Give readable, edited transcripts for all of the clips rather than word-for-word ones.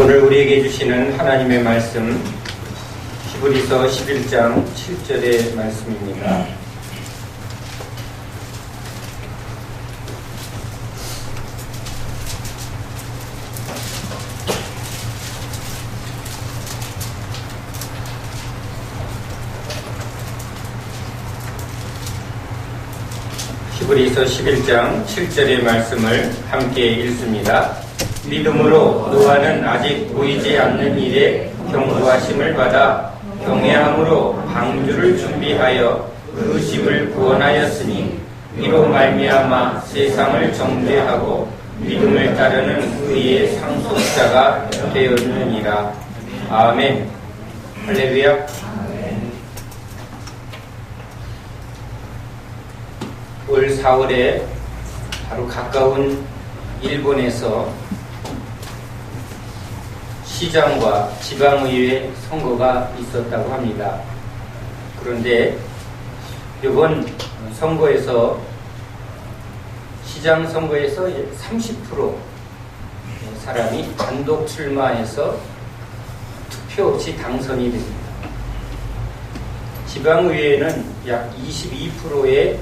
오늘 우리에게 주시는 하나님의 말씀 히브리서 11장 7절의 말씀입니다. 히브리서 11장 7절의 말씀을 함께 읽습니다. 믿음으로 노아는 아직 보이지 않는 일에 경고하심을 받아 경외함으로 방주를 준비하여 그 집을 구원하였으니 이로 말미암아 세상을 정죄하고 믿음을 따르는 그의 상속자가 되었느니라. 아멘. 할렐루야. 올 4월에 바로 가까운 일본에서 시장과 지방의회 선거가 있었다고 합니다. 그런데 이번 선거에서 시장 선거에서 30% 사람이 단독 출마해서 투표 없이 당선이 됩니다. 지방의회에는 약 22%의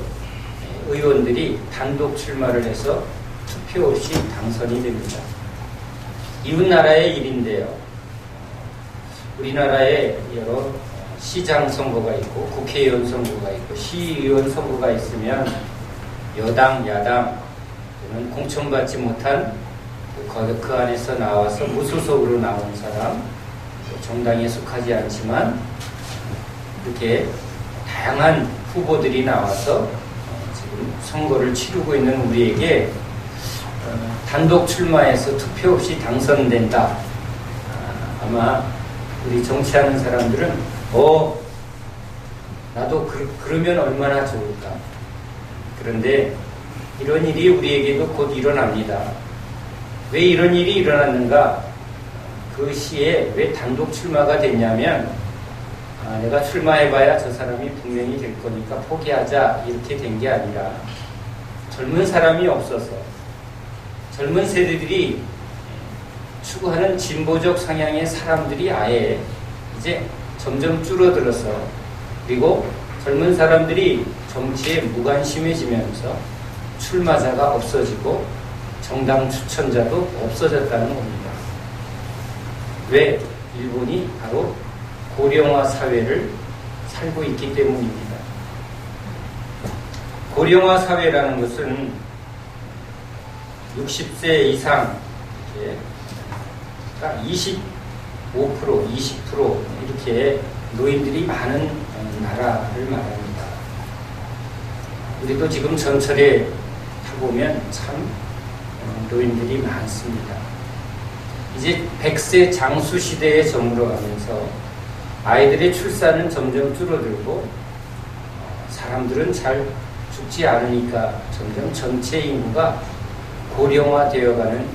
의원들이 단독 출마를 해서 투표 없이 당선이 됩니다. 이웃나라의 일인데요. 우리나라에 여러 시장 선거가 있고 국회의원 선거가 있고 시의원 선거가 있으면 여당, 야당 또는 공천받지 못한 그 안에서 나와서 무소속으로 나온 사람, 정당에 속하지 않지만 이렇게 다양한 후보들이 나와서 지금 선거를 치르고 있는 우리에게 단독 출마해서 투표 없이 당선된다. 아마 우리 정치하는 사람들은 나도 그러면 얼마나 좋을까. 그런데 이런 일이 우리에게도 곧 일어납니다. 왜 이런 일이 일어났는가? 그 시에 왜 단독 출마가 됐냐면 내가 출마해봐야 저 사람이 분명히 될 거니까 포기하자 이렇게 된 게 아니라 젊은 사람이 없어서 젊은 세대들이 추구하는 진보적 성향의 사람들이 아예 이제 점점 줄어들어서 그리고 젊은 사람들이 정치에 무관심해지면서 출마자가 없어지고 정당 추천자도 없어졌다는 겁니다. 왜? 일본이 바로 고령화 사회를 살고 있기 때문입니다. 고령화 사회라는 것은 60세 이상 딱 25%, 20% 이렇게 노인들이 많은 나라를 말합니다. 우리도 지금 전철에 타보면 참 노인들이 많습니다. 이제 100세 장수 시대에 저물어가면서 아이들의 출산은 점점 줄어들고 사람들은 잘 죽지 않으니까 점점 전체 인구가 고령화되어가는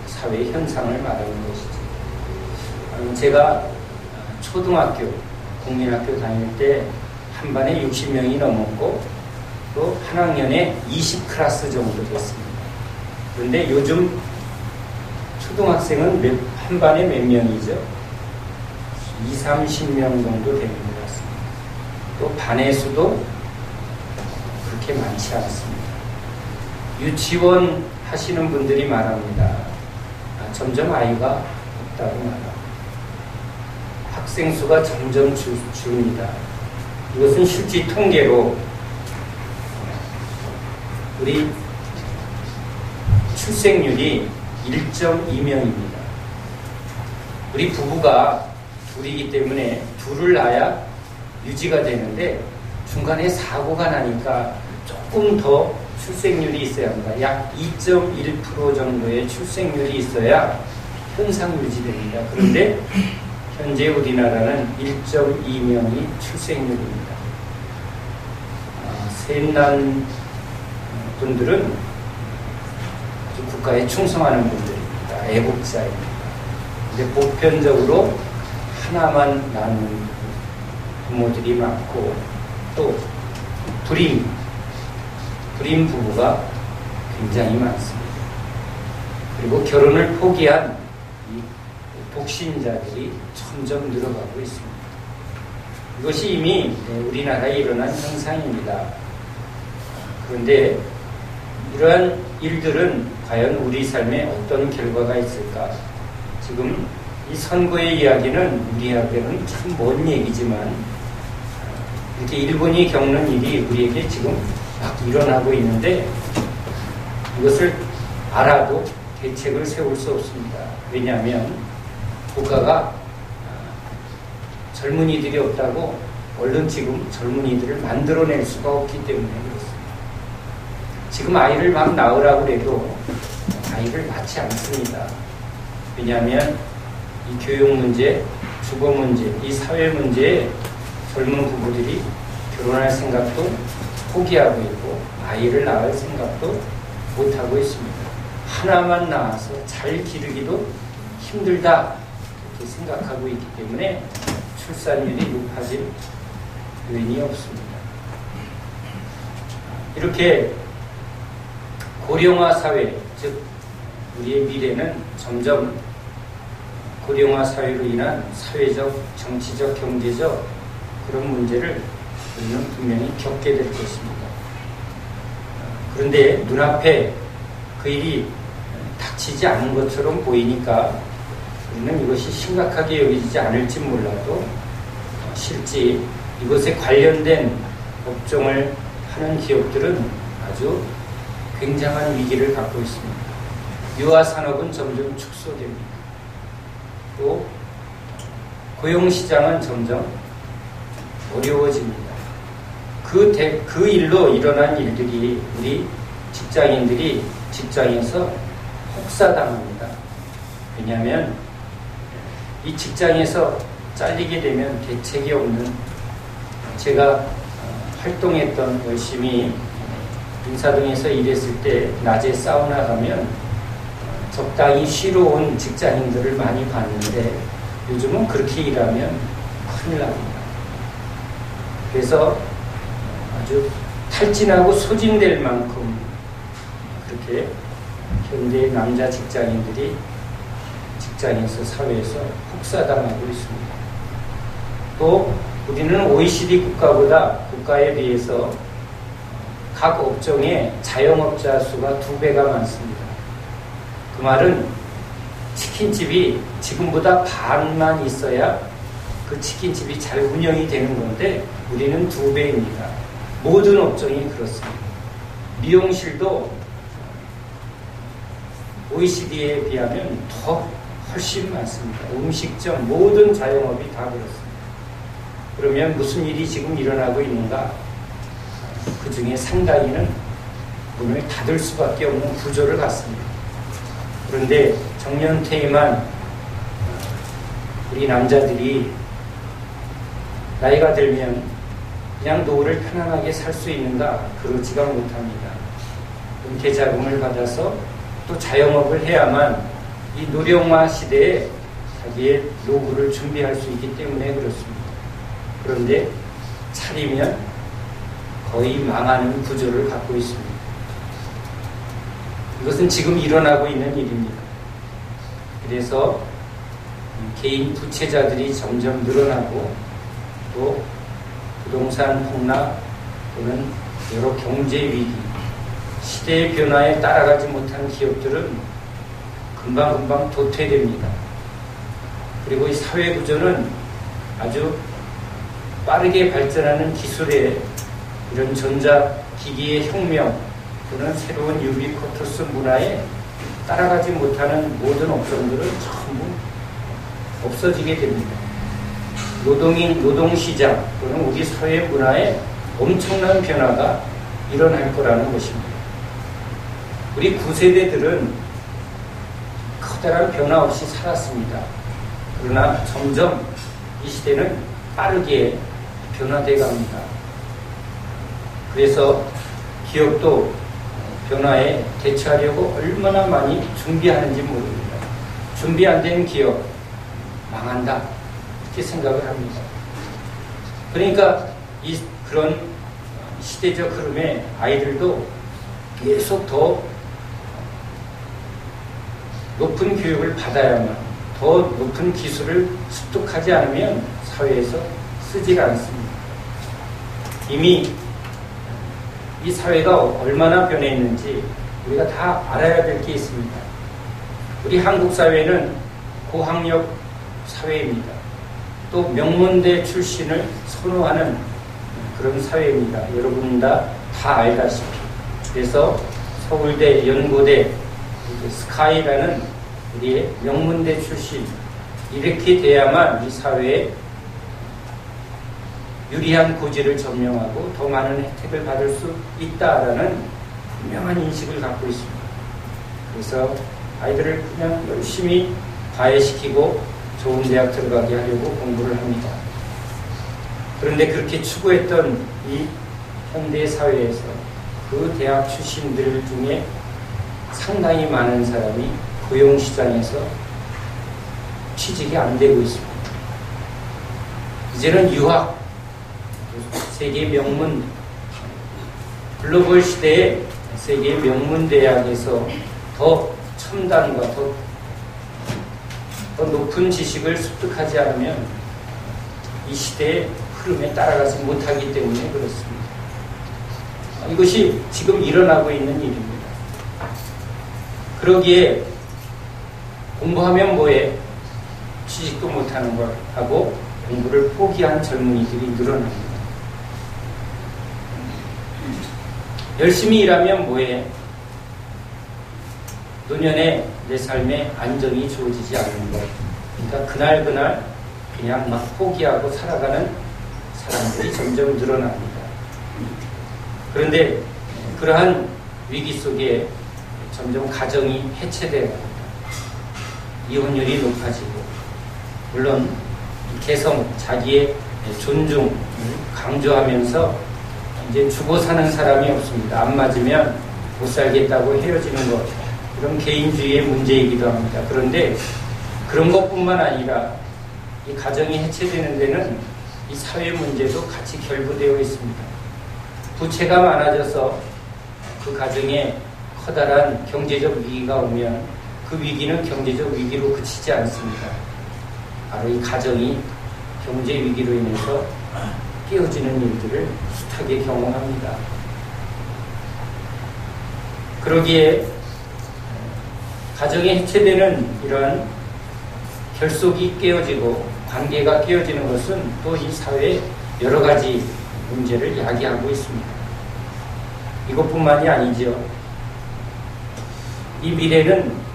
사회 현상을 말하는 것이죠. 제가 초등학교, 국민학교 다닐 때 한 반에 60명이 넘었고 또 한 학년에 20클래스 정도 됐습니다. 그런데 요즘 초등학생은 한 반에 몇 명이죠? 20-30명 정도 되는 것 같습니다. 또 반의 수도 그렇게 많지 않습니다. 유치원 하시는 분들이 말합니다. 점점 아이가 없다고 말합니다. 학생 수가 점점 줍니다. 이것은 실제 통계로 우리 출생률이 1.2명입니다. 우리 부부가 둘이기 때문에 둘을 낳아야 유지가 되는데 중간에 사고가 나니까 조금 더 출생률이 있어야 합니다. 약 2.1% 정도의 출생률이 있어야 현상 유지됩니다. 그런데 현재 우리나라는 1.2명이 출생률입니다. 셋난 분들은 국가에 충성하는 분들입니다. 애국자입니다. 근데 보편적으로 하나만 낳는 부모들이 많고 또 불임 부부가 굉장히 많습니다. 그리고 결혼을 포기한 이 독신자들이 점점 늘어가고 있습니다. 이것이 이미 우리나라에 일어난 현상입니다. 그런데 이러한 일들은 과연 우리 삶에 어떤 결과가 있을까? 지금 이 선거의 이야기는 우리에게는 참 먼 얘기지만 이렇게 일본이 겪는 일이 우리에게 지금 막 일어나고 있는데 이것을 알아도 대책을 세울 수 없습니다. 왜냐하면 국가가 젊은이들이 없다고 얼른 지금 젊은이들을 만들어낼 수가 없기 때문에 그렇습니다. 지금 아이를 막 낳으라고 해도 아이를 낳지 않습니다. 왜냐하면 이 교육 문제, 주거 문제, 이 사회 문제에 젊은 부부들이 결혼할 생각도 포기하고 있고 아이를 낳을 생각도 못하고 있습니다. 하나만 낳아서 잘 기르기도 힘들다 이렇게 생각하고 있기 때문에 출산율이 높아질 요인이 없습니다. 이렇게 고령화 사회, 즉 우리의 미래는 점점 고령화 사회로 인한 사회적, 정치적, 경제적 그런 문제를 우리는 분명히 겪게 될 것입니다. 그런데 눈앞에 그 일이 닥치지 않은 것처럼 보이니까 우리는 이것이 심각하게 여기지 않을지 몰라도 실제 이것에 관련된 업종을 하는 기업들은 아주 굉장한 위기를 갖고 있습니다. 유아산업은 점점 축소됩니다. 또 고용시장은 점점 어려워집니다. 그 일로 일어난 일들이 우리 직장인들이 직장에서 혹사당합니다. 왜냐하면 이 직장에서 잘리게 되면 대책이 없는 제가 활동했던 열심히 인사동에서 일했을 때 낮에 사우나 가면 적당히 쉬러 온 직장인들을 많이 봤는데 요즘은 그렇게 일하면 큰일 납니다. 그래서 아주 탈진하고 소진될 만큼 그렇게 현대 남자 직장인들이 직장에서 사회에서 혹사당하고 있습니다. 또 우리는 OECD 국가에 비해서 각 업종의 자영업자 수가 2배가 많습니다. 그 말은 치킨집이 지금보다 반만 있어야 그 치킨집이 잘 운영이 되는 건데 우리는 2배입니다. 모든 업종이 그렇습니다. 미용실도 OECD에 비하면 더 훨씬 많습니다. 음식점, 모든 자영업이 다 그렇습니다. 그러면 무슨 일이 지금 일어나고 있는가? 그 중에 상당히는 문을 닫을 수밖에 없는 구조를 갖습니다. 그런데 정년퇴임한 우리 남자들이 나이가 들면 그냥 노후를 편안하게 살 수 있는가? 그러지가 못합니다. 은퇴자금을 받아서 또 자영업을 해야만 이 노령화 시대에 자기의 노후를 준비할 수 있기 때문에 그렇습니다. 그런데 차리면 거의 망하는 구조를 갖고 있습니다. 이것은 지금 일어나고 있는 일입니다. 그래서 개인 부채자들이 점점 늘어나고 또 부동산 폭락 또는 여러 경제 위기, 시대의 변화에 따라가지 못한 기업들은 금방금방 도태됩니다. 그리고 이 사회 구조는 아주 빠르게 발전하는 기술의 이런 전자기기의 혁명 또는 새로운 유비쿼터스 문화에 따라가지 못하는 모든 업종들은 전부 없어지게 됩니다. 노동시장 또는 우리 사회 문화에 엄청난 변화가 일어날 거라는 것입니다. 우리 9세대들은 커다란 변화 없이 살았습니다. 그러나 점점 이 시대는 빠르게 변화돼 갑니다. 그래서 기업도 변화에 대처하려고 얼마나 많이 준비하는지 모릅니다. 준비 안 된 기업 망한다 이렇게 생각을 합니다. 그러니까 그런 시대적 흐름에 아이들도 계속 더 높은 교육을 받아야만 더 높은 기술을 습득하지 않으면 사회에서 쓰질 않습니다. 이미 이 사회가 얼마나 변했는지 우리가 다 알아야 될 게 있습니다. 우리 한국 사회는 고학력 사회입니다. 또 명문대 출신을 선호하는 그런 사회입니다. 여러분 다 알다시피. 그래서 서울대, 연고대, 스카이라는 우리의 명문대 출신, 이렇게 돼야만 이 사회에 유리한 고지를 점령하고 더 많은 혜택을 받을 수 있다라는 분명한 인식을 갖고 있습니다. 그래서 아이들을 그냥 열심히 과외시키고 좋은 대학 들어가게 하려고 공부를 합니다. 그런데 그렇게 추구했던 이 현대 사회에서 그 대학 출신들 중에 상당히 많은 사람이 고용시장에서 취직이 안 되고 있습니다. 이제는 유학, 세계 명문, 글로벌 시대에 세계 명문 대학에서 더 첨단과 더 높은 지식을 습득하지 않으면 이 시대의 흐름에 따라가지 못하기 때문에 그렇습니다. 이것이 지금 일어나고 있는 일입니다. 그러기에 공부하면 뭐해? 취직도 못하는 걸 하고 공부를 포기한 젊은이들이 늘어납니다. 열심히 일하면 뭐해? 노년에 내 삶에 안정이 주어지지 않는 것. 그러니까 그날 그냥 막 포기하고 살아가는 사람들이 점점 늘어납니다. 그런데 그러한 위기 속에 점점 가정이 해체되어 갑니다. 이혼율이 높아지고, 물론 개성, 자기의 존중을 강조하면서 이제 죽어 사는 사람이 없습니다. 안 맞으면 못 살겠다고 헤어지는 것, 그런 개인주의의 문제이기도 합니다. 그런데 그런 것뿐만 아니라 이 가정이 해체되는 데는 이 사회 문제도 같이 결부되어 있습니다. 부채가 많아져서 그 가정에 커다란 경제적 위기가 오면 그 위기는 경제적 위기로 그치지 않습니다. 바로 이 가정이 경제 위기로 인해서 깨어지는 일들을 숱하게 경험합니다. 그러기에 가정이 해체되는 이러한 결속이 깨어지고 관계가 깨어지는 것은 또 이 사회의 여러 가지 문제를 야기하고 있습니다. 이것뿐만이 아니죠. 이 미래는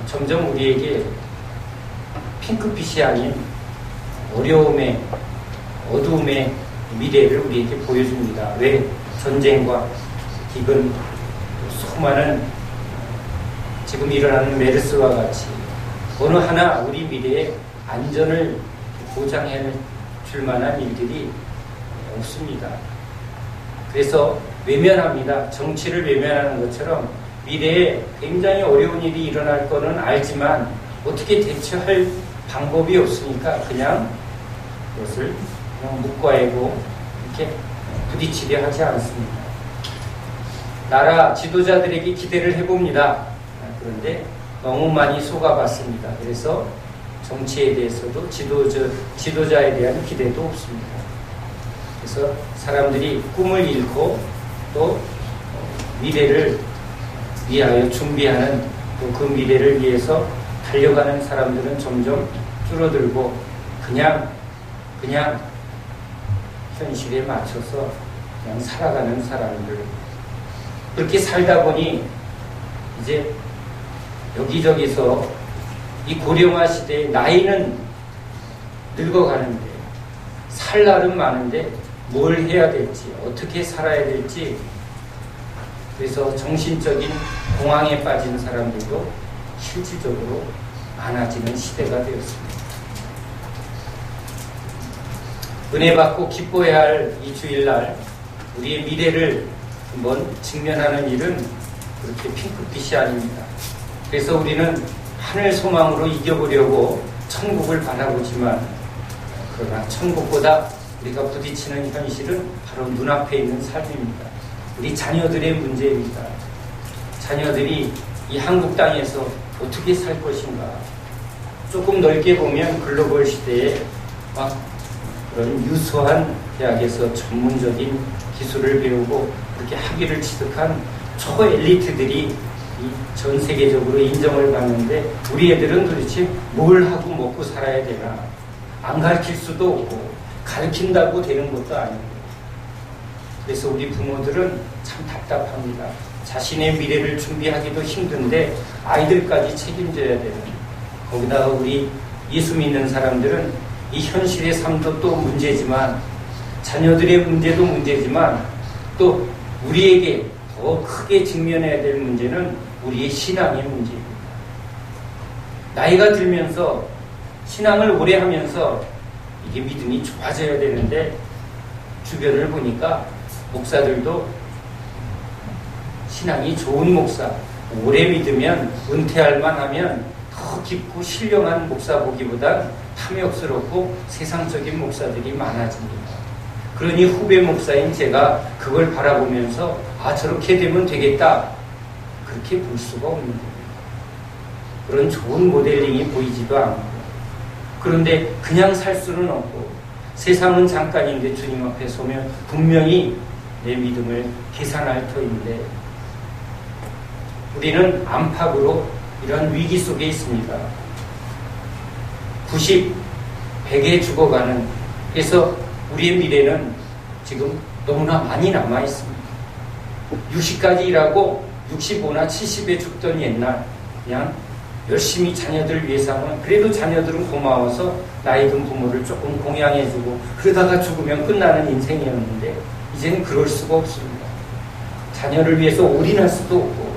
점점 우리에게 핑크빛이 아닌 어려움의, 어두움의 미래를 우리에게 보여줍니다. 왜? 전쟁과 기근, 수많은 지금 일어나는 메르스와 같이 어느 하나 우리 미래에 안전을 보장해 줄 만한 일들이 없습니다. 그래서 외면합니다. 정치를 외면하는 것처럼 미래에 굉장히 어려운 일이 일어날 거는 알지만 어떻게 대처할 방법이 없으니까 그냥 그것을 그냥 묵과해고 이렇게 부딪히려 하지 않습니다. 나라 지도자들에게 기대를 해봅니다. 그런데 너무 많이 속아봤습니다. 그래서 정치에 대해서도 지도자에 대한 기대도 없습니다. 그래서 사람들이 꿈을 잃고 또 미래를 위하여 준비하는, 또 그 미래를 위해서 달려가는 사람들은 점점 줄어들고 그냥 현실에 맞춰서 그냥 살아가는 사람들, 그렇게 살다 보니 이제 여기저기서 이 고령화 시대에 나이는 늙어가는데 살 날은 많은데 뭘 해야 될지, 어떻게 살아야 될지, 그래서 정신적인 공황에 빠진 사람들도 실질적으로 많아지는 시대가 되었습니다. 은혜 받고 기뻐해야 할 이 주일날 우리의 미래를 한번 직면하는 일은 그렇게 핑크빛이 아닙니다. 그래서 우리는 하늘 소망으로 이겨보려고 천국을 바라보지만, 그러나 천국보다 우리가 부딪히는 현실은 바로 눈앞에 있는 삶입니다. 우리 자녀들의 문제입니다. 자녀들이 이 한국 땅에서 어떻게 살 것인가, 조금 넓게 보면 글로벌 시대에 막 그런 유수한 대학에서 전문적인 기술을 배우고 그렇게 학위를 취득한 초엘리트들이 전 세계적으로 인정을 받는데 우리 애들은 도대체 뭘 하고 먹고 살아야 되나? 안 가르칠 수도 없고 가르친다고 되는 것도 아니고 그래서 우리 부모들은 참 답답합니다. 자신의 미래를 준비하기도 힘든데 아이들까지 책임져야 되는 거기다가 우리 예수 믿는 사람들은 이 현실의 삶도 또 문제지만 자녀들의 문제도 문제지만 또 우리에게 더 크게 직면해야 될 문제는 우리의 신앙의 문제입니다. 나이가 들면서 신앙을 오래 하면서 이게 믿음이 좋아져야 되는데 주변을 보니까 목사들도 신앙이 좋은 목사, 오래 믿으면 은퇴할 만하면 더 깊고 신령한 목사 보기보단 탐욕스럽고 세상적인 목사들이 많아집니다. 그러니 후배 목사인 제가 그걸 바라보면서 저렇게 되면 되겠다 그렇게 볼 수가 없는 겁니다. 그런 좋은 모델링이 보이지도 않고 그런데 그냥 살 수는 없고 세상은 잠깐인데 주님 앞에 서면 분명히 내 믿음을 계산할 터인데 우리는 안팎으로 이런 위기 속에 있습니다. 90, 100에 죽어가는 그래서 우리의 미래는 지금 너무나 많이 남아 있습니다. 60까지 일하고 65나 70에 죽던 옛날 그냥 열심히 자녀들 위해서 하면 그래도 자녀들은 고마워서 나이 든 부모를 조금 공양해주고 그러다가 죽으면 끝나는 인생이었는데 이제는 그럴 수가 없습니다. 자녀를 위해서 올인할 수도 없고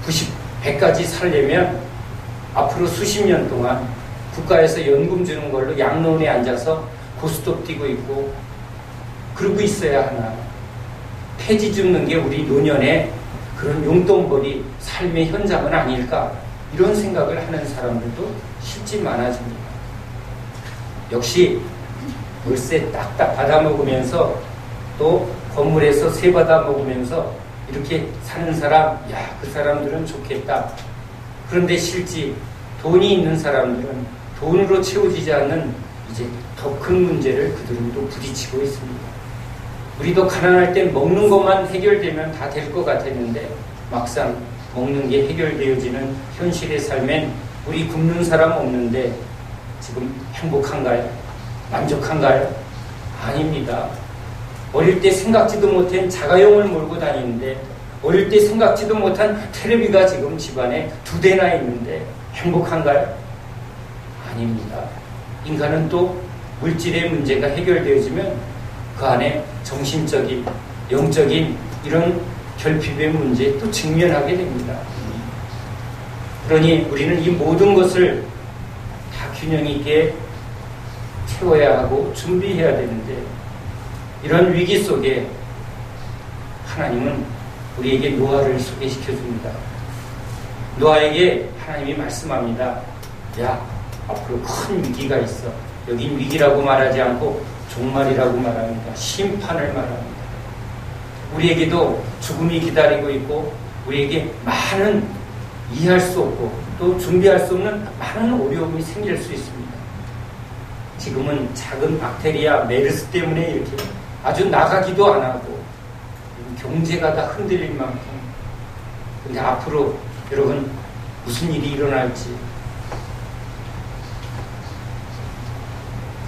90, 100까지 살려면 앞으로 수십 년 동안 국가에서 연금 주는 걸로 양로원에 앉아서 고스톱 뛰고 있고 그러고 있어야 하나. 폐지 줍는 게 우리 노년의 그런 용돈벌이 삶의 현장은 아닐까 이런 생각을 하는 사람들도 실제 많아집니다. 역시 월세 딱딱 받아먹으면서 또 건물에서 세 받아먹으면서 이렇게 사는 사람, 그 사람들은 좋겠다. 그런데 실제 돈이 있는 사람들은 돈으로 채워지지 않는 이제 더 큰 문제를 그들은 또 부딪히고 있습니다. 우리도 가난할 땐 먹는 것만 해결되면 다 될 것 같았는데 막상 먹는 게 해결되어지는 현실의 삶엔 우리 굶는 사람 없는데 지금 행복한가요? 만족한가요? 아닙니다. 어릴 때 생각지도 못한 자가용을 몰고 다니는데 어릴 때 생각지도 못한 테레비가 지금 집안에 2대나 있는데 행복한가요? 아닙니다. 인간은 또 물질의 문제가 해결되어지면 그 안에 정신적인, 영적인 이런 결핍의 문제에 또 직면하게 됩니다. 그러니 우리는 이 모든 것을 다 균형 있게 채워야 하고 준비해야 되는데 이런 위기 속에 하나님은 우리에게 노아를 소개시켜 줍니다. 노아에게 하나님이 말씀합니다. 앞으로 큰 위기가 있어. 여긴 위기라고 말하지 않고 종말이라고 말합니다. 심판을 말합니다. 우리에게도 죽음이 기다리고 있고 우리에게 많은 이해할 수 없고 또 준비할 수 없는 많은 어려움이 생길 수 있습니다. 지금은 작은 박테리아 메르스 때문에 이렇게 아주 나가기도 안 하고 경제가 다 흔들릴 만큼 근데 앞으로 여러분 무슨 일이 일어날지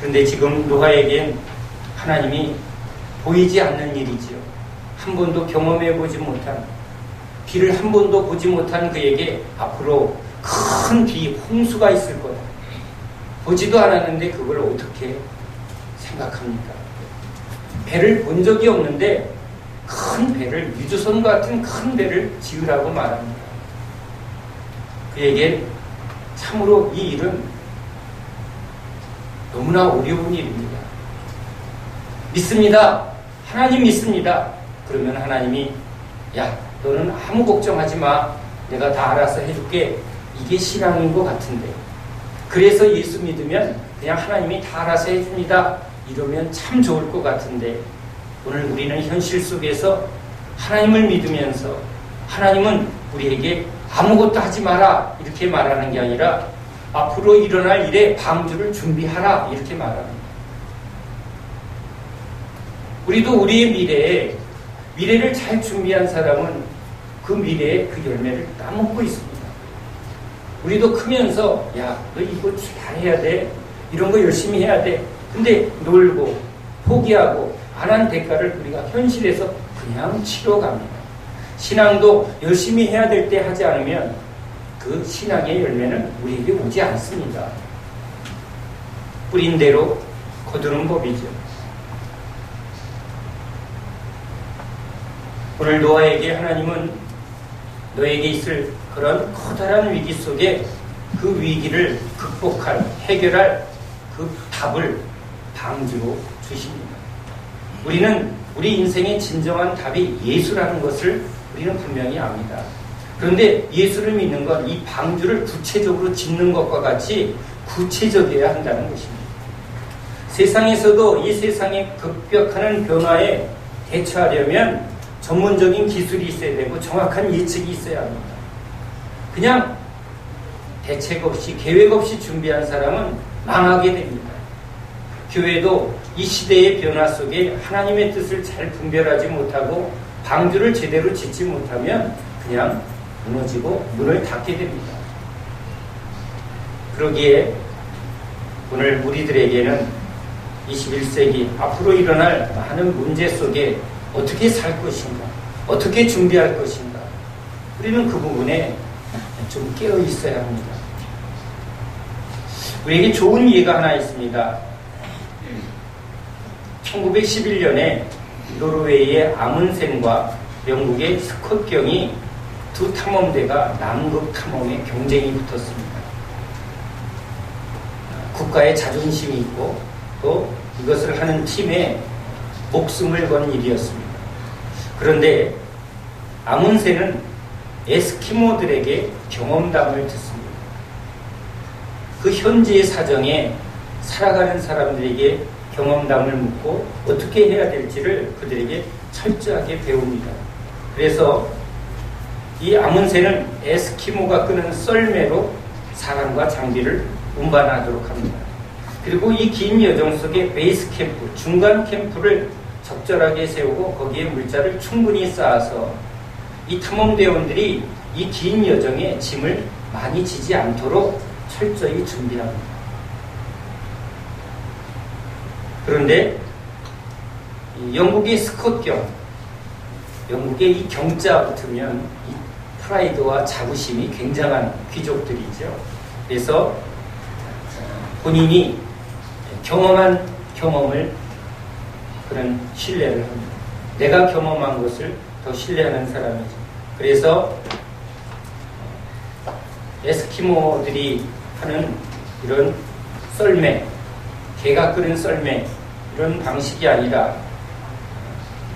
그런데 지금 노아에겐 하나님이 보이지 않는 일이지요. 한 번도 경험해보지 못한 비를 한 번도 보지 못한 그에게 앞으로 큰 비, 홍수가 있을 거다. 보지도 않았는데 그걸 어떻게 생각합니까? 배를 본 적이 없는데 큰 배를 유조선 같은 큰 배를 지으라고 말합니다. 그에게 참으로 이 일은 너무나 어려운 일입니다. 믿습니다. 하나님 믿습니다. 그러면 하나님이 너는 아무 걱정하지 마. 내가 다 알아서 해줄게. 이게 신앙인 것 같은데 그래서 예수 믿으면 그냥 하나님이 다 알아서 해줍니다. 이러면 참 좋을 것 같은데 오늘 우리는 현실 속에서 하나님을 믿으면서 하나님은 우리에게 아무것도 하지 마라 이렇게 말하는 게 아니라 앞으로 일어날 일에 방주를 준비하라 이렇게 말합니다. 우리도 우리의 미래를 잘 준비한 사람은 그 미래의 그 열매를 따먹고 있습니다. 우리도 크면서 야, 너 이거 잘해야 돼. 이런 거 열심히 해야 돼. 근데 놀고 포기하고 안 한 대가를 우리가 현실에서 그냥 치러갑니다. 신앙도 열심히 해야 될 때 하지 않으면 그 신앙의 열매는 우리에게 오지 않습니다. 뿌린 대로 거두는 법이죠. 오늘 노아에게 하나님은 너에게 있을 그런 커다란 위기 속에 그 위기를 극복할, 해결할 그 답을 방주로 주십니다. 우리는 우리 인생의 진정한 답이 예수라는 것을 우리는 분명히 압니다. 그런데 예수를 믿는 건 이 방주를 구체적으로 짓는 것과 같이 구체적이어야 한다는 것입니다. 세상에서도 이 세상의 급격한 변화에 대처하려면 전문적인 기술이 있어야 되고 정확한 예측이 있어야 합니다. 그냥 대책 없이 계획 없이 준비한 사람은 망하게 됩니다. 교회도 이 시대의 변화 속에 하나님의 뜻을 잘 분별하지 못하고 방주를 제대로 짓지 못하면 그냥 무너지고 문을 닫게 됩니다. 그러기에 오늘 우리들에게는 21세기 앞으로 일어날 많은 문제 속에 어떻게 살 것인가, 어떻게 준비할 것인가, 우리는 그 부분에 좀 깨어 있어야 합니다. 우리에게 좋은 예가 하나 있습니다. 1911년에 노르웨이의 아문센과 영국의 스콧경이 두 탐험대가 남극 탐험에 경쟁이 붙었습니다. 국가의 자존심이 있고 또 이것을 하는 팀에 목숨을 건 일이었습니다. 그런데 아문센은 에스키모들에게 경험담을 듣습니다. 그 현지의 사정에 살아가는 사람들에게 경험담을 묻고 어떻게 해야 될지를 그들에게 철저하게 배웁니다. 그래서 이 아문센은 에스키모가 끄는 썰매로 사람과 장비를 운반하도록 합니다. 그리고 이 긴 여정 속에 베이스 캠프, 중간 캠프를 적절하게 세우고 거기에 물자를 충분히 쌓아서 이 탐험대원들이 이 긴 여정에 짐을 많이 지지 않도록 철저히 준비합니다. 그런데 영국의 스콧경, 영국의 이 경자 붙으면 이 프라이드와 자부심이 굉장한 귀족들이죠. 그래서 본인이 경험한 경험을 그런 신뢰를 합니다. 내가 경험한 것을 더 신뢰하는 사람이죠. 그래서 에스키모들이 하는 이런 썰매, 개가 끄는 썰매 이런 방식이 아니라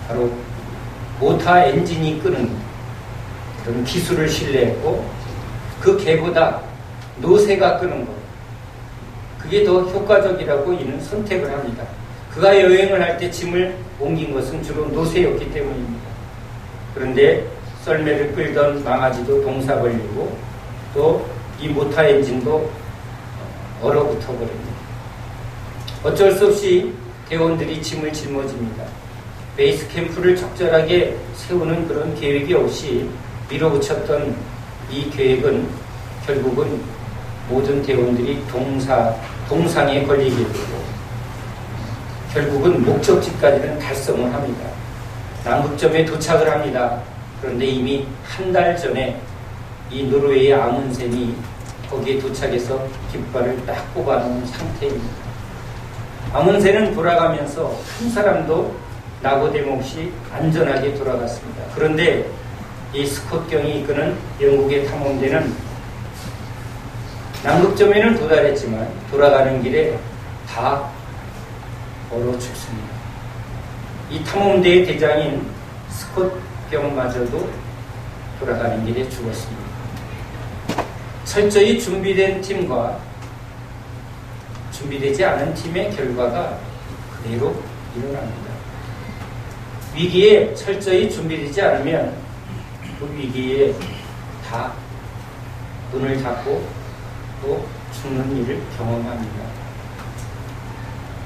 바로 모터 엔진이 끄는 그런 기술을 신뢰했고 그 개보다 노새가 끄는 것, 그게 더 효과적이라고 이는 선택을 합니다. 그가 여행을 할 때 짐을 옮긴 것은 주로 노새였기 때문입니다. 그런데 썰매를 끌던 망아지도 동사 걸리고 또 이 모터 엔진도 얼어붙어 버립니다. 어쩔 수 없이 대원들이 짐을 짊어집니다. 베이스 캠프를 적절하게 세우는 그런 계획이 없이 밀어붙였던 이 계획은 결국은 모든 대원들이 동상에 걸리게 되고 결국은 목적지까지는 달성을 합니다. 남극점에 도착을 합니다. 그런데 이미 한 달 전에 이 노르웨이의 아문센이 거기에 도착해서 깃발을 딱 꼽아놓은 상태입니다. 아문센은 돌아가면서 한 사람도 나고됨 없이 안전하게 돌아갔습니다. 그런데 이 스콧경이 이끄는 영국의 탐험대는 남극점에는 도달했지만 돌아가는 길에 다 얼어 죽습니다. 이 탐험대의 대장인 스콧경마저도 돌아가는 길에 죽었습니다. 철저히 준비된 팀과 준비되지 않은 팀의 결과가 그대로 일어납니다. 위기에 철저히 준비되지 않으면 그 위기에 다 눈을 닫고 또 죽는 일을 경험합니다.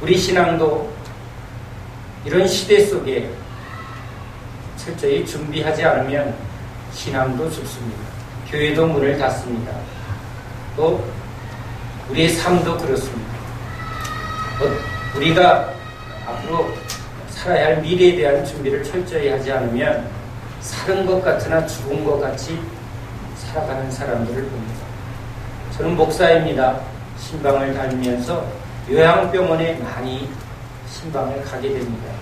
우리 신앙도 이런 시대 속에 철저히 준비하지 않으면 신앙도 죽습니다. 교회도 문을 닫습니다. 또 우리의 삶도 그렇습니다. 우리가 앞으로 살아야 할 미래에 대한 준비를 철저히 하지 않으면 사는 것 같으나 죽은 것 같이 살아가는 사람들을 봅니다. 저는 목사입니다. 신방을 다니면서 요양병원에 많이 신방을 가게 됩니다.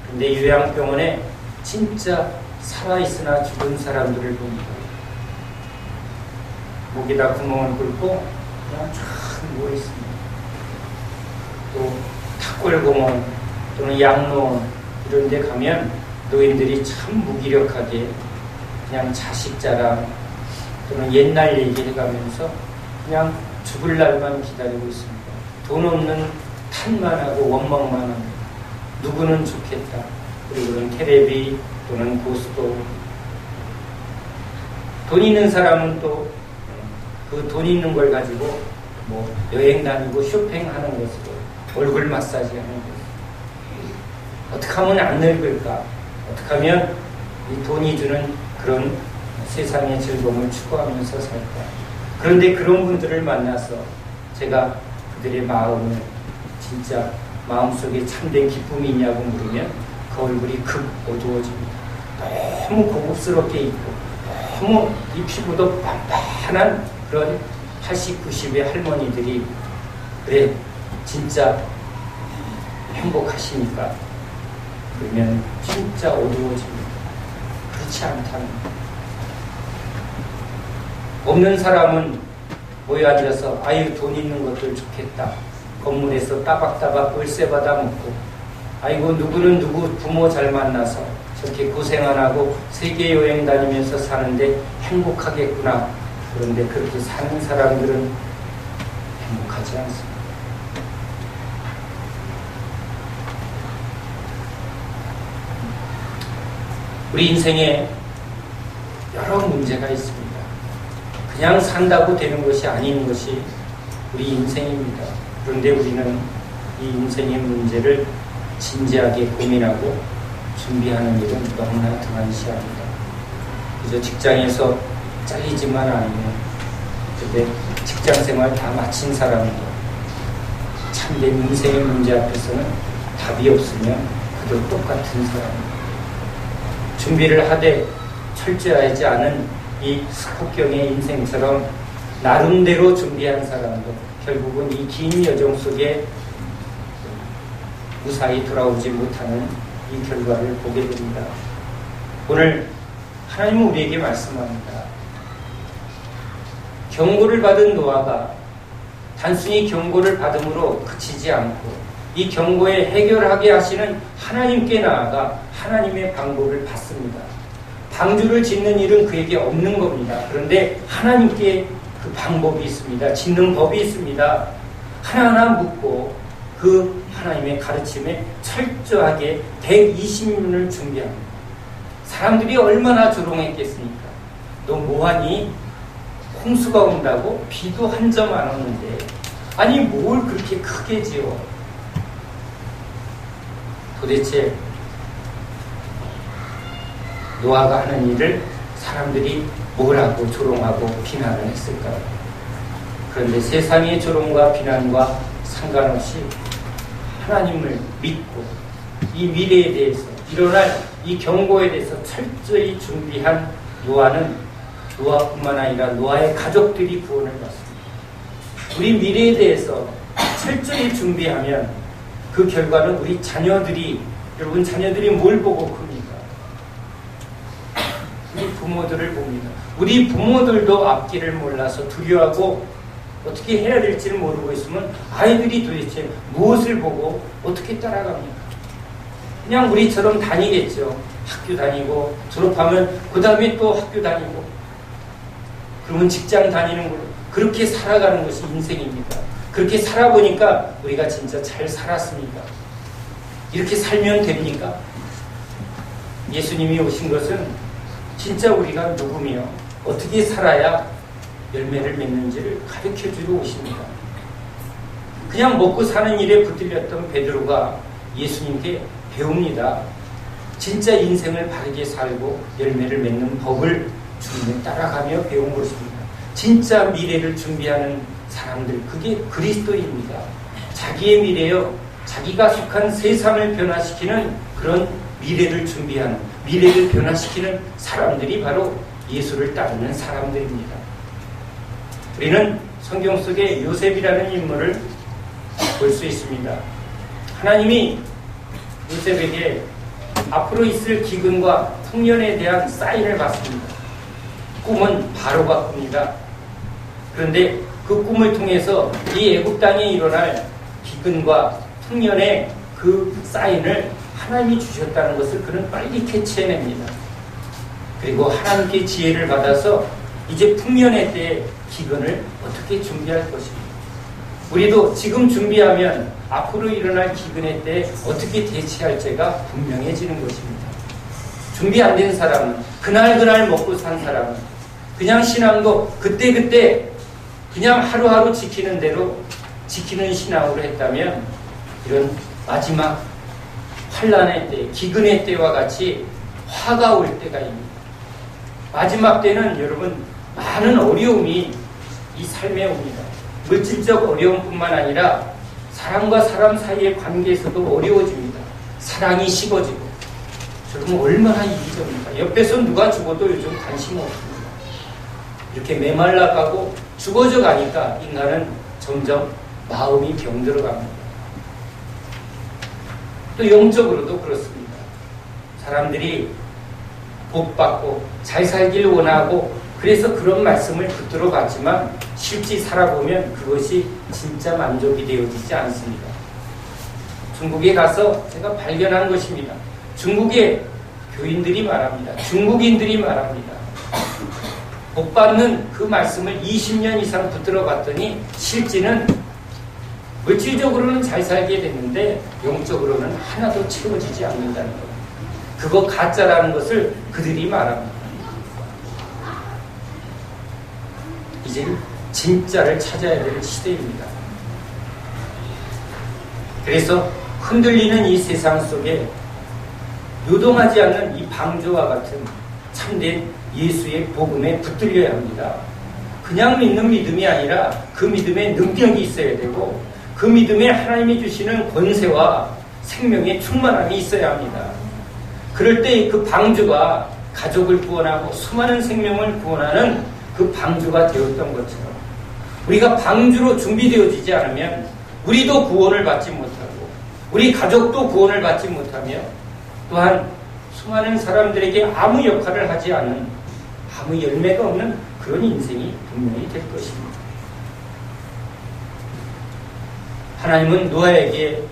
근데 요양병원에 진짜 살아있으나 죽은 사람들을 봅니다. 목에다 구멍을 뚫고 그냥 쫙 누워있습니다. 또 탁골공원 또는 양로원 이런 데 가면 노인들이 참 무기력하게 그냥 자식 자랑 또는 옛날 얘기 해가면서 그냥 죽을 날만 기다리고 있습니다. 돈 없는 탓만 하고 원망만 합니다. 누구는 좋겠다. 그리고는 테레비 또는 고스톱. 돈 있는 사람은 또 그 돈 있는 걸 가지고 뭐 여행 다니고 쇼핑하는 것으로 얼굴 마사지 하는 것. 어떻게 하면 안 늙을까? 어떻게 하면 이 돈이 주는 그런 세상의 즐거움을 추구하면서 살까? 그런데 그런 분들을 만나서 제가 그들의 마음을 진짜 마음속에 참된 기쁨이 있냐고 물으면 그 얼굴이 급 어두워집니다. 너무 고급스럽게 입고 너무 이 피부도 빤빤한 그런 80, 90의 할머니들이 그래 진짜 행복하시니까 그러면 진짜 어두워집니다. 그렇지 않다는 없는 사람은 모여 앉아서 아유 돈 있는 것들 좋겠다. 건물에서 따박따박 월세 받아 먹고 아이고 누구는 누구 부모 잘 만나서 저렇게 고생 안 하고 세계 여행 다니면서 사는데 행복하겠구나. 그런데 그렇게 사는 사람들은 행복하지 않습니다. 우리 인생에 여러 문제가 있습니다. 그냥 산다고 되는 것이 아닌 것이 우리 인생입니다. 그런데 우리는 이 인생의 문제를 진지하게 고민하고 준비하는 일은 너무나 등한시합니다. 그저 직장에서 잘리지만 않으면 근데 직장생활 다 마친 사람도 참된 인생의 문제 앞에서는 답이 없으면 그도 똑같은 사람입니다. 준비를 하되 철저하지 않은 이 스코경의 인생처럼 나름대로 준비한 사람도 결국은 이 긴 여정 속에 무사히 돌아오지 못하는 이 결과를 보게 됩니다. 오늘 하나님은 우리에게 말씀합니다. 경고를 받은 노아가 단순히 경고를 받음으로 그치지 않고 이 경고에 해결하게 하시는 하나님께 나아가 하나님의 방법을 받습니다. 방주를 짓는 일은 그에게 없는 겁니다. 그런데 하나님께 그 방법이 있습니다. 짓는 법이 있습니다. 하나하나 묻고 그 하나님의 가르침에 철저하게 120년을 준비합니다. 사람들이 얼마나 조롱했겠습니까? 너 뭐하니? 홍수가 온다고? 비도 한 점 안 오는데 아니 뭘 그렇게 크게 지어? 도대체 노아가 하는 일을 사람들이 뭐라고 조롱하고 비난을 했을까요? 그런데 세상의 조롱과 비난과 상관없이 하나님을 믿고 이 미래에 대해서 일어날 이 경고에 대해서 철저히 준비한 노아뿐만 아니라 노아의 가족들이 구원을 받습니다. 우리 미래에 대해서 철저히 준비하면 그 결과는 우리 자녀들이 여러분 자녀들이 뭘 보고 큽니까? 우리 부모들을 봅니다. 우리 부모들도 앞길을 몰라서 두려워하고 어떻게 해야 될지를 모르고 있으면 아이들이 도대체 무엇을 보고 어떻게 따라갑니까? 그냥 우리처럼 다니겠죠. 학교 다니고 졸업하면 그 다음에 또 학교 다니고 그러면 직장 다니는 걸로 그렇게 살아가는 것이 인생입니다. 그렇게 살아보니까 우리가 진짜 잘 살았습니까? 이렇게 살면 됩니까? 예수님이 오신 것은 진짜 우리가 누구며 어떻게 살아야 열매를 맺는지를 가르쳐주러 오십니다. 그냥 먹고 사는 일에 붙들렸던 베드로가 예수님께 배웁니다. 진짜 인생을 바르게 살고 열매를 맺는 법을 주님을 따라가며 배운 것입니다. 진짜 미래를 준비하는 사람들, 그게 그리스도입니다. 자기의 미래요, 자기가 속한 세상을 변화시키는 그런 미래를 준비하는, 미래를 변화시키는 사람들이 바로 예수를 따르는 사람들입니다. 우리는 성경 속에 요셉이라는 인물을 볼 수 있습니다. 하나님이 요셉에게 앞으로 있을 기근과 풍년에 대한 사인을 받습니다. 꿈은 바로가 꿉니다. 그런데 그 꿈을 통해서 이 애굽 땅에 일어날 기근과 풍년의 그 사인을 하나님이 주셨다는 것을 그는 빨리 캐치해냅니다. 그리고 하나님께 지혜를 받아서 이제 풍년의 때에 기근을 어떻게 준비할 것입니다. 우리도 지금 준비하면 앞으로 일어날 기근의 때에 어떻게 대처할지가 분명해지는 것입니다. 준비 안 된 사람은, 그날 먹고 산 사람은 그냥 신앙도 그때그때 그냥 하루하루 지키는 대로 지키는 신앙으로 했다면 이런 마지막 환난의 때, 기근의 때와 같이 화가 올 때가 있습니다. 마지막 때는 여러분 많은 어려움이 이 삶에 옵니다. 물질적 어려움뿐만 아니라 사람과 사람 사이의 관계에서도 어려워집니다. 사랑이 식어지고. 여러분 얼마나 이기적입니까? 옆에서 누가 죽어도 요즘 관심 없습니다. 이렇게 메말라가고 죽어져 가니까 인간은 점점 마음이 병들어갑니다. 또 영적으로도 그렇습니다. 사람들이 복받고 잘 살길 원하고 그래서 그런 말씀을 붙들어 봤지만 실제 살아보면 그것이 진짜 만족이 되어지지 않습니다. 중국에 가서 제가 발견한 것입니다. 중국의 교인들이 말합니다. 중국인들이 말합니다. 복받는 그 말씀을 20년 이상 붙들어 봤더니 실제는 물질적으로는 잘 살게 됐는데 영적으로는 하나도 채워지지 않는다는 것. 그거 가짜라는 것을 그들이 말합니다. 이제 진짜를 찾아야 될 시대입니다. 그래서 흔들리는 이 세상 속에 요동하지 않는 이 방주와 같은 참된 예수의 복음에 붙들려야 합니다. 그냥 믿는 믿음이 아니라 그 믿음에 능력이 있어야 되고 그 믿음에 하나님이 주시는 권세와 생명의 충만함이 있어야 합니다. 그럴 때 그 방주가 가족을 구원하고 수많은 생명을 구원하는 그 방주가 되었던 것처럼 우리가 방주로 준비되어지지 않으면 우리도 구원을 받지 못하고 우리 가족도 구원을 받지 못하며 또한 수많은 사람들에게 아무 역할을 하지 않은 아무 열매가 없는 그런 인생이 분명히 될 것입니다. 하나님은 노아에게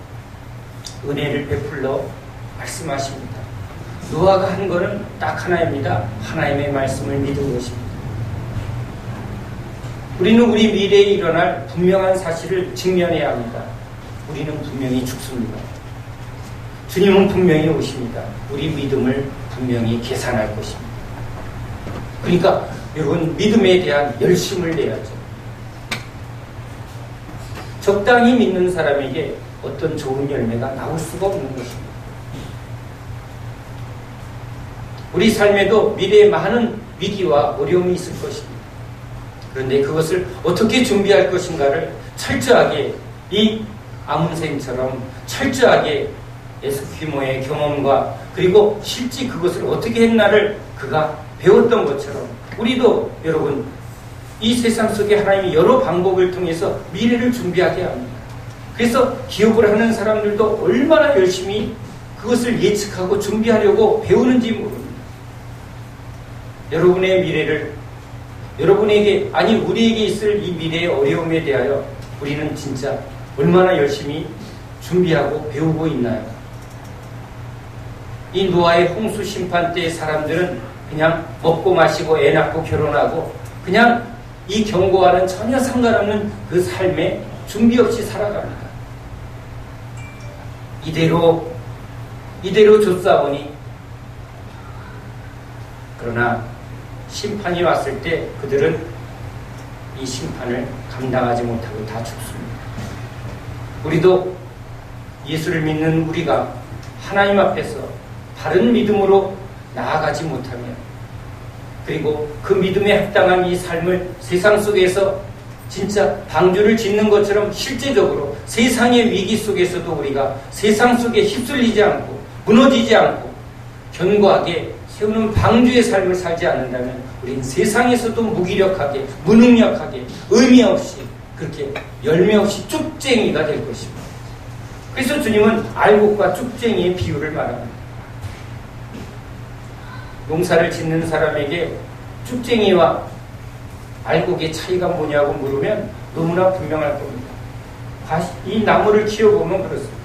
은혜를 베풀러 말씀하십니다. 노아가 한 것은 딱 하나입니다. 하나님의 말씀을 믿은 것입니다. 우리는 우리 미래에 일어날 분명한 사실을 직면해야 합니다. 우리는 분명히 죽습니다. 주님은 분명히 오십니다. 우리 믿음을 분명히 계산할 것입니다. 그러니까 여러분 믿음에 대한 열심을 내야죠. 적당히 믿는 사람에게 어떤 좋은 열매가 나올 수가 없는 것입니다. 우리 삶에도 미래에 많은 위기와 어려움이 있을 것입니다. 그런데 그것을 어떻게 준비할 것인가를 철저하게 이 아문생처럼 철저하게 에스키모의 경험과 그리고 실제 그것을 어떻게 했나를 그가 배웠던 것처럼 우리도 여러분 이 세상 속에 하나님이 여러 방법을 통해서 미래를 준비하게 합니다. 그래서 기업을 하는 사람들도 얼마나 열심히 그것을 예측하고 준비하려고 배우는지 모릅니다. 여러분의 미래를 여러분에게 아니 우리에게 있을 이 미래의 어려움에 대하여 우리는 진짜 얼마나 열심히 준비하고 배우고 있나요? 이 노아의 홍수 심판 때의 사람들은 그냥 먹고 마시고 애 낳고 결혼하고 그냥 이 경고와는 전혀 상관없는 그 삶에 준비 없이 살아갑니다. 이대로 줬사오니 그러나 심판이 왔을 때 그들은 이 심판을 감당하지 못하고 다 죽습니다. 우리도 예수를 믿는 우리가 하나님 앞에서 바른 믿음으로 나아가지 못하면, 그리고 그 믿음에 합당한 이 삶을 세상 속에서 진짜 방주를 짓는 것처럼 실제적으로 세상의 위기 속에서도 우리가 세상 속에 휩쓸리지 않고 무너지지 않고 견고하게 세우는 방주의 삶을 살지 않는다면 우리는 세상에서도 무기력하게, 무능력하게, 의미 없이, 그렇게 열매 없이 쭉쟁이가 될 것입니다. 그래서 주님은 알곡과 쭉쟁이의 비유를 말합니다. 농사를 짓는 사람에게 쭉쟁이와 알곡의 차이가 뭐냐고 물으면 너무나 분명할 겁니다. 이 나무를 키워보면 그렇습니다.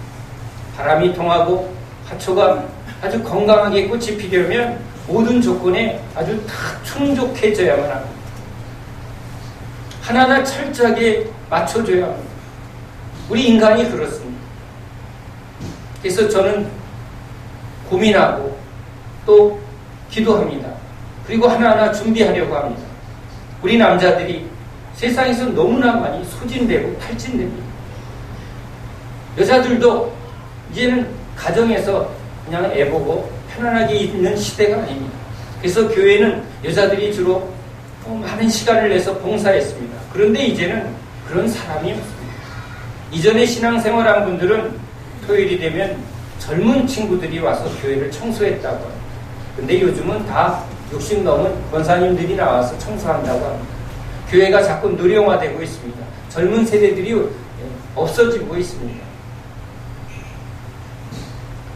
바람이 통하고 화초가 아주 건강하게 꽃이 피려면 모든 조건에 아주 다 충족해져야만 합니다. 하나하나 철저하게 맞춰줘야 합니다. 우리 인간이 그렇습니다. 그래서 저는 고민하고 또 기도합니다. 그리고 하나하나 준비하려고 합니다. 우리 남자들이 세상에서 너무나 많이 소진되고 탈진됩니다. 여자들도 이제는 가정에서 그냥 애보고 편안하게 있는 시대가 아닙니다. 그래서 교회는 여자들이 주로 많은 시간을 내서 봉사했습니다. 그런데 이제는 그런 사람이 없습니다. 이전에 신앙생활한 분들은 토요일이 되면 젊은 친구들이 와서 교회를 청소했다고 합니다. 근데 요즘은 다 60 넘은 권사님들이 나와서 청소한다고 합니다. 교회가 자꾸 누령화되고 있습니다. 젊은 세대들이 없어지고 있습니다.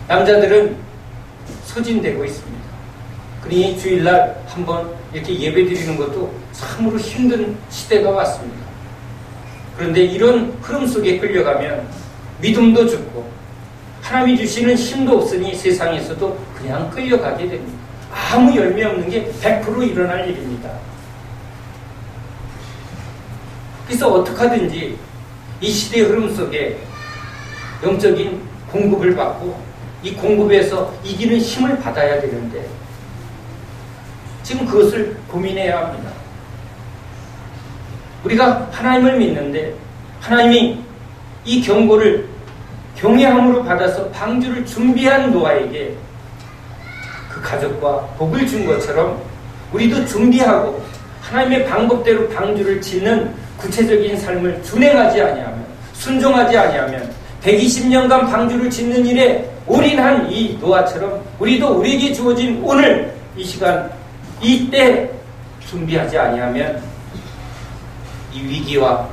남자들은 소진되고 있습니다. 그러니 주일날 한번 이렇게 예배 드리는 것도 참으로 힘든 시대가 왔습니다. 그런데 이런 흐름 속에 끌려가면 믿음도 죽고 하나님이 주시는 힘도 없으니 세상에서도 그냥 끌려가게 됩니다. 아무 열매 없는 게 100% 일어날 일입니다. 그래서 어떻게 하든지 이 시대의 흐름 속에 영적인 공급을 받고 이 공급에서 이기는 힘을 받아야 되는데 지금 그것을 고민해야 합니다. 우리가 하나님을 믿는데 하나님이 이 경고를 경외함으로 받아서 방주를 준비한 노아에게 그 가족과 복을 준 것처럼 우리도 준비하고 하나님의 방법대로 방주를 짓는 구체적인 삶을 준행하지 아니하면, 순종하지 아니하면 120년간 방주를 짓는 일에 올인한 이 노아처럼 우리도 우리에게 주어진 오늘 이 시간 이때 준비하지 아니하면 이 위기와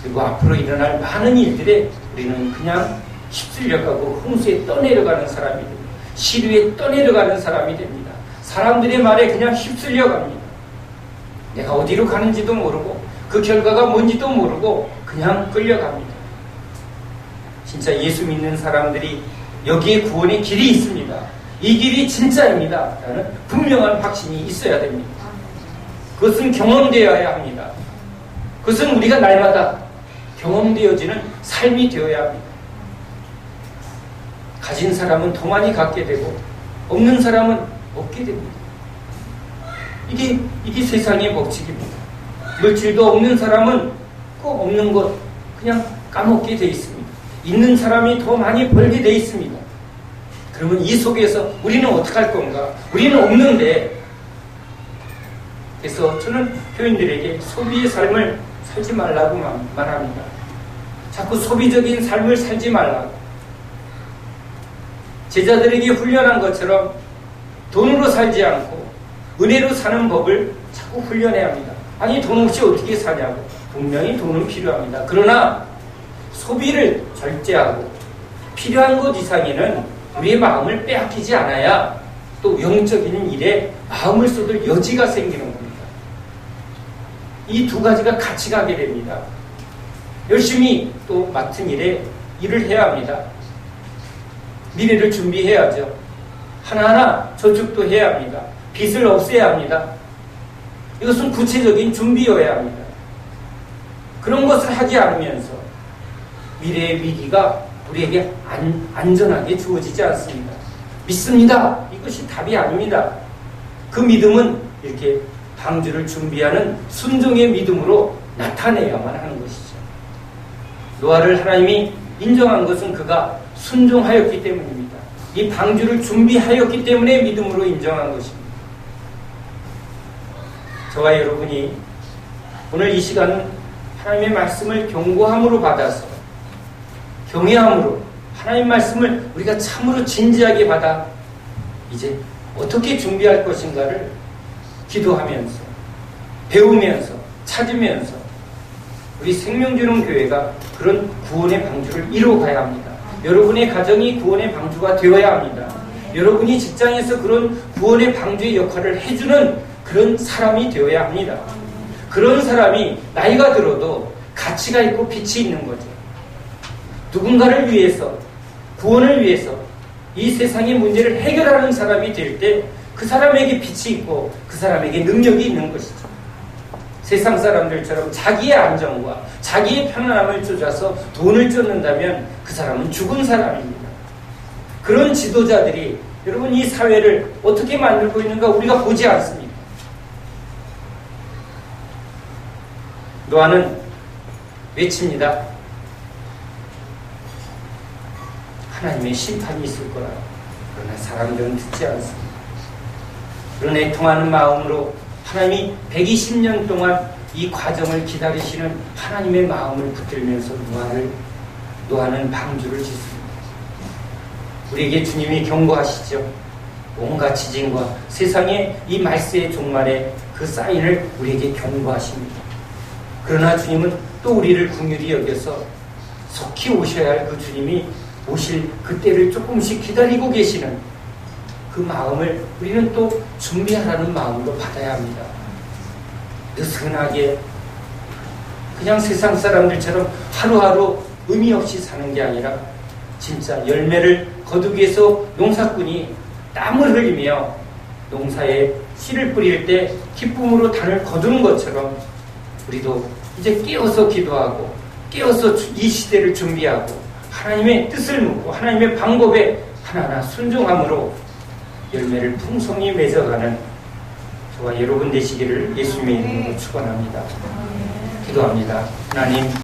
그리고 앞으로 일어날 많은 일들에 우리는 그냥 휩쓸려가고 홍수에 떠내려가는 사람이 됩니다. 시류에 떠내려가는 사람이 됩니다. 사람들의 말에 그냥 휩쓸려갑니다. 내가 어디로 가는지도 모르고 그 결과가 뭔지도 모르고 그냥 끌려갑니다. 진짜 예수 믿는 사람들이 여기에 구원의 길이 있습니다. 이 길이 진짜입니다. 라는 분명한 확신이 있어야 됩니다. 그것은 경험되어야 합니다. 그것은 우리가 날마다 경험되어지는 삶이 되어야 합니다. 가진 사람은 더 많이 갖게 되고 없는 사람은 없게 됩니다. 이게 세상의 법칙입니다. 물질도 없는 사람은 꼭 없는 것 그냥 까먹게 돼 있습니다. 있는 사람이 더 많이 벌게 돼 있습니다. 그러면 이 속에서 우리는 어떻게 할 건가? 우리는 없는데. 그래서 저는 교인들에게 소비의 삶을 살지 말라고 말합니다. 자꾸 소비적인 삶을 살지 말라고. 제자들에게 훈련한 것처럼 돈으로 살지 않고 은혜로 사는 법을 자꾸 훈련해야 합니다. 아니 돈 없이 어떻게 사냐고. 분명히 돈은 필요합니다. 그러나 소비를 절제하고 필요한 것 이상에는 우리의 마음을 빼앗기지 않아야 또 영적인 일에 마음을 쏟을 여지가 생기는 겁니다. 이 두 가지가 같이 가게 됩니다. 열심히 또 맡은 일에 일을 해야 합니다. 미래를 준비해야죠. 하나하나 저축도 해야 합니다. 빚을 없애야 합니다. 이것은 구체적인 준비여야 합니다. 그런 것을 하지 않으면서 미래의 위기가 우리에게 안전하게 주어지지 않습니다. 믿습니다. 이것이 답이 아닙니다. 그 믿음은 이렇게 방주를 준비하는 순종의 믿음으로 나타내야만 하는 것이죠. 노아를 하나님이 인정한 것은 그가 순종하였기 때문입니다. 이 방주를 준비하였기 때문에 믿음으로 인정한 것입니다. 저와 여러분이 오늘 이 시간은 하나님의 말씀을 경고함으로 받아서 경외함으로 하나님 말씀을 우리가 참으로 진지하게 받아 이제 어떻게 준비할 것인가를 기도하면서 배우면서 찾으면서 우리 생명주는 교회가 그런 구원의 방주를 이루어가야 합니다. 여러분의 가정이 구원의 방주가 되어야 합니다. 여러분이 직장에서 그런 구원의 방주의 역할을 해주는 그런 사람이 되어야 합니다. 그런 사람이 나이가 들어도 가치가 있고 빛이 있는 거죠. 누군가를 위해서, 구원을 위해서 이 세상의 문제를 해결하는 사람이 될 때 그 사람에게 빛이 있고 그 사람에게 능력이 있는 것이죠. 세상 사람들처럼 자기의 안정과 자기의 편안함을 쫓아서 돈을 쫓는다면 그 사람은 죽은 사람입니다. 그런 지도자들이 여러분 이 사회를 어떻게 만들고 있는가 우리가 보지 않습니다. 노아는 외칩니다. 하나님의 심판이 있을 거라. 그러나 사람들은 듣지 않습니다. 그런 애통하는 마음으로 하나님이 120년 동안 이 과정을 기다리시는 하나님의 마음을 붙들면서 노아는 방주를 짓습니다. 우리에게 주님이 경고하시죠. 온갖 지진과 세상의 이 말세의 종말의 그 사인을 우리에게 경고하십니다. 그러나 주님은 또 우리를 긍휼히 여겨서 속히 오셔야 할 그 주님이 오실 그때를 조금씩 기다리고 계시는 그 마음을 우리는 또 준비하라는 마음으로 받아야 합니다. 느슨하게 그냥 세상 사람들처럼 하루하루 의미 없이 사는 게 아니라 진짜 열매를 거두기 위해서 농사꾼이 땀을 흘리며 농사에 씨를 뿌릴 때 기쁨으로 단을 거두는 것처럼 우리도 이제 깨어서 기도하고 깨어서 이 시대를 준비하고 하나님의 뜻을 묻고 하나님의 방법에 하나하나 순종함으로 열매를 풍성히 맺어가는 저와 여러분 되시기를 예수님의 이름으로 축원합니다. 기도합니다. 하나님